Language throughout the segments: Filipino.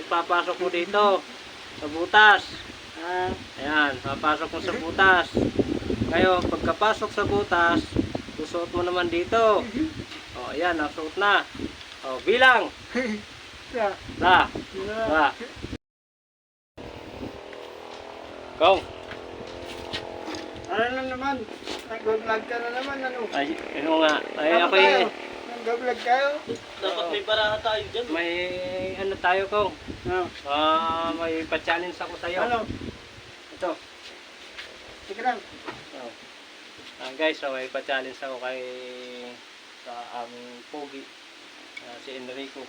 ipapasok mo dito sa butas. Ayan, papasok mo sa butas. Ngayon, pagkapasok sa butas, susuot mo naman dito. O, ayan, nasuot na. O, bilang. La. Go. Ano na naman? Nag-vlog ka na naman, ano? Ay, ano nga. Ay, Ano ako tayo? Nag-vlog kayo? Dapat may baraha tayo dyan. may ano tayo kong. Ano? May pa-challenge ako sa'yo. Ano? Ito. Sige lang. Oh. Guys, so may pa-challenge ako kay sa aming pogi. Si Enrico.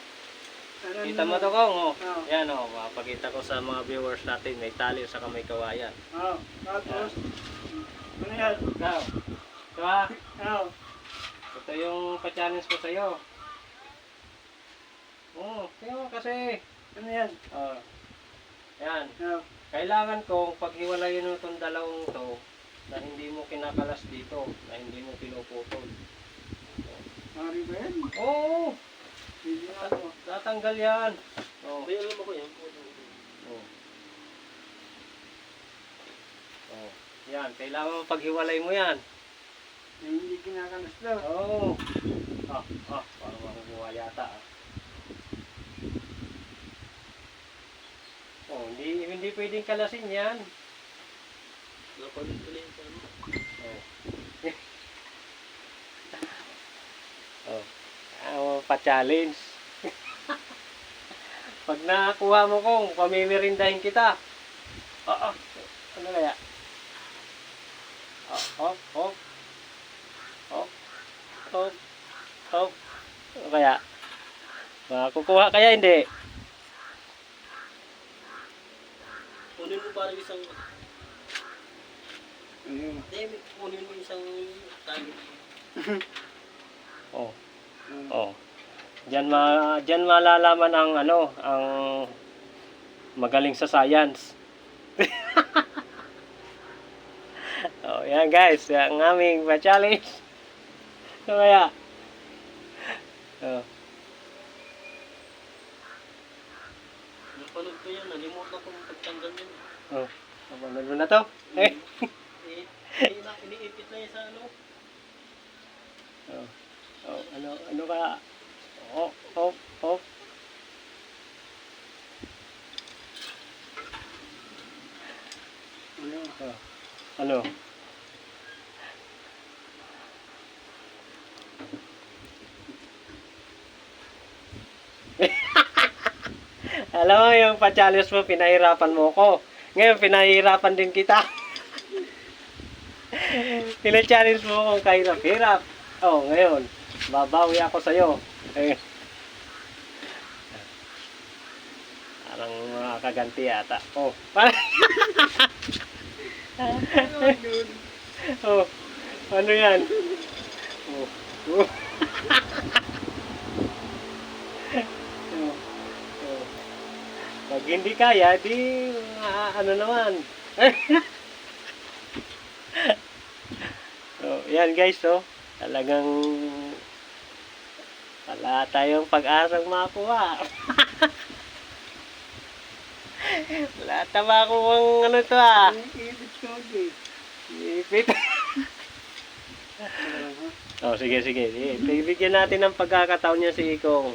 Ano Kita mo naman? to kong, oh. Oo. Yan, oh. Mapakita ko sa mga viewers natin. May tali sa kamay kawayan. Oo. Tapos? Ano yan? Ikaw. Ito ha. Oo. Ito yung pa-challenge ko sa'yo. Tingnan mo kasi. Ano yan? Oh. Yan. Oo. Kailangan kong paghiwalayin mo itong dalawang to na hindi mo kinakalas dito, na hindi mo pinuputol. Mari ba yan? Oo! Hindi na ako. Tatanggal yan. Oh. May alam ako yan. Oh. Oh. Yan, kailangan mo paghiwalay mo yan. Yung hindi kinakalas daw. Oo. Parang makukuha yata. Hindi pwedeng kalasin yan. Napanood ko na yun sa ano. Pa-challenge. Pag nakakuha mo kong, pamimirindahin kita. Ano kaya? Hop. Ano kaya? Makukuha kaya hindi? Kunin mo parang isang... Ayun. Hindi, kunin mo isang tali. Oh. Diyan malalaman ang ang magaling sa science. Oh, yan guys, ang aming pa-challenge. Ano kaya? Oh. Napanood ko yan. Nalimutan ko pagtanggal yan. Oh. Napanood mo na to? Iniipit na yan sa ano. Ano kaya? Oh. Ano? Alam mo, yung pa-challenge mo, pinahirapan mo ko. Ngayon, pinahirapan din kita. Pina-challenge mo kung kahirap-hirap. Oh, ngayon, babawi ako sa'yo. Parang makakaganti yata. Oh, oh, ano yan? Oh. Pag hindi kaya, di ano naman. So, yan guys, oh. Talagang wala tayong pag-asang makuha. Wala tama akong ano to ah. Ipit ko, okay. Ipit. Oh, sige. Bibigyan natin ng pagkakataon niya si Ikong.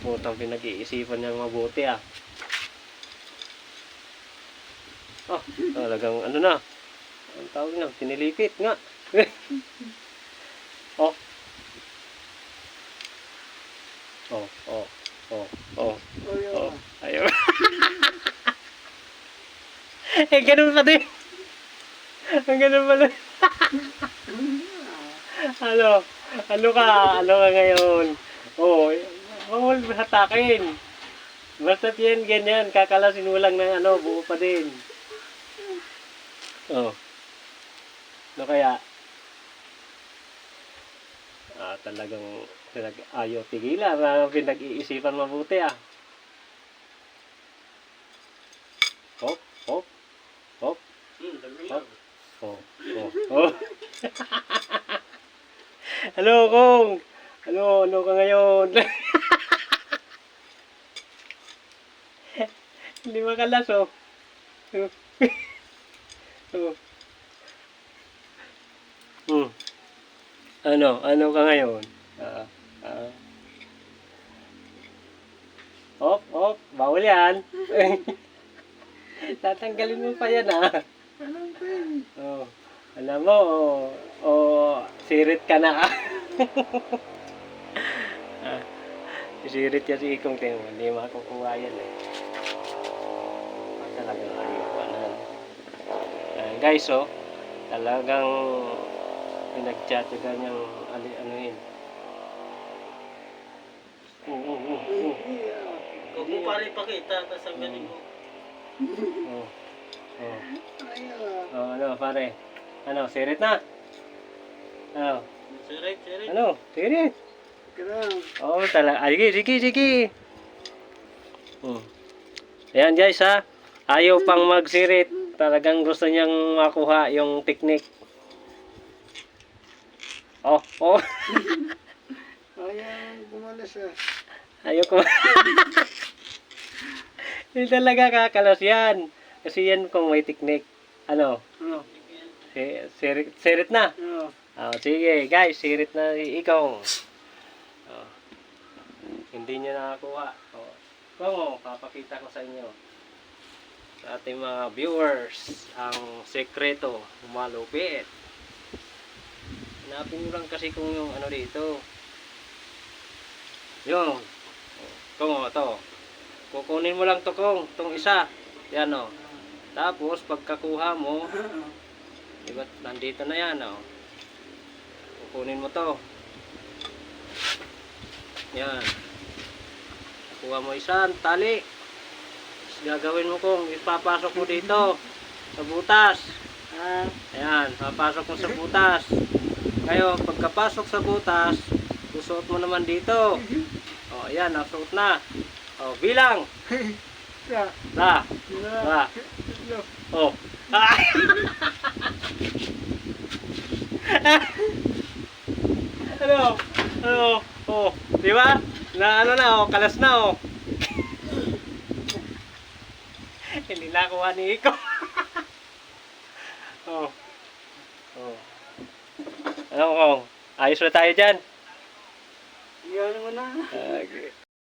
Putang pinag-iisipan niyang mabuti ah. Oh, talagang ano na. Ang tawag na, tinilipit nga. Oh. Ayaw. Ganun pa din. Ganun pala. Ano ka ngayon? Bawal hatakin. Basta yan, ganyan, kakalasin mo lang ng buo pa din. Ano kaya? Talagang ayaw tigilan. Pinag-iisipan mabuti ah. Hop. Hello, Kong. Ano ka ngayon? Hindi makalas, oh. Oh. Hmm. Ano ka ngayon? Op, bawal yan. Tatanggalin mo pa yan, ah. Anong pen? Oh. Alam mo, sirit ka na. Sirit yan si Ikong, tingnan mo. Hindi makukuha yan, eh. Talagang ayoko na. Guys, oh. Talagang pinagtsatsaga niyang ano yun. Huwag mo pare ipakita, tapos ang galing mo. Oh. Ayaw. Ano, pare? Ano, sirit na? Ano? Sirit. Ano? Sirit? Karang. Talaga. Sige. Ayan guys, ha. Ayaw pang magsirit. Talagang gusto niyang makuha yung technique. Oh. Ayaw gumalas ah. Ayaw ko. Hindi talaga kakalas yan. Kasi yan kung may technique. Ano? Oh. Sirit na. Oh. Sige guys, sirit na ikaw. Hindi niya nakakuha. Papakita ko sa inyo. Sa ating mga viewers, ang sekreto, malupit. Hanapin nyo lang kasi kung yung ano dito. Yung, kung to. Kukunin mo lang to kung, itong isa. Yan o. Tapos, pagkakuha mo, diba, nandito na yan o. Kukunin mo to. Yan. Kuha mo isang tali. Gagawin mo kung ipapasok mo dito sa butas. Ayan, papasok mo sa butas. Ngayon, pagkapasok sa butas, susuot mo naman dito. Ayan, nasuot na. Bilang. Sa. La. Oh. Ano? Di ba? Kalas na, Hindi nakuha ni Iko. Ano, ayos na tayo dyan. Iyan mo na. Okay.